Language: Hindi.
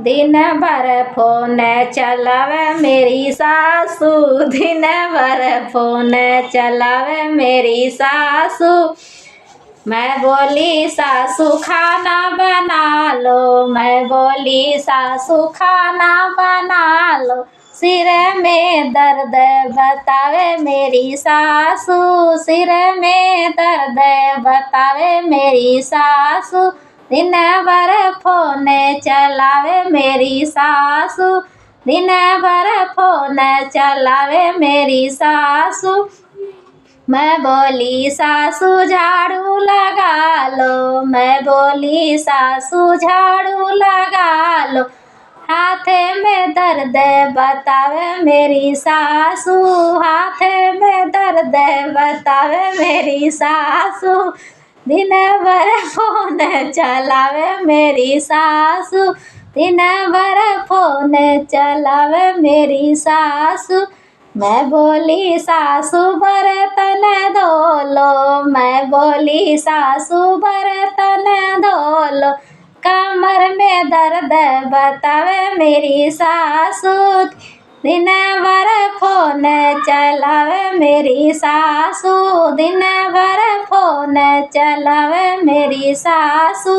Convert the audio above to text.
दिन भर फोन चलावे मेरी सासू, दिन भर फोन चलावे मेरी सासू। मैं बोली सासू खाना बना लो, मैं बोली सासू खाना बना लो। सिर में दर्द बतावे मेरी सासू, सिर में दर्द बतावे मेरी सासू। दिन भर फोन चलावे मेरी सासू, दिन भर फोन चलावे मेरी सासू। मैं बोली सासू झाड़ू लगा लो, मैं बोली सासू झाड़ू लगा लो। हाथ में दर्द बतावे मेरी सासू, हाथ में दर्द बतावे मेरी सासू। दिन भर फोन चलावे मेरी सासू, दिन भर फोन चलावे मेरी सासू। मैं बोली सासू बर्तन धो लो, मैं बोली सासू बर्तन धो लो। कमर में दर्द बतावे मेरी सासू, दिन भर फोन चलावे मेरी सासू, दिन भर फोन चलावे मेरी सासू।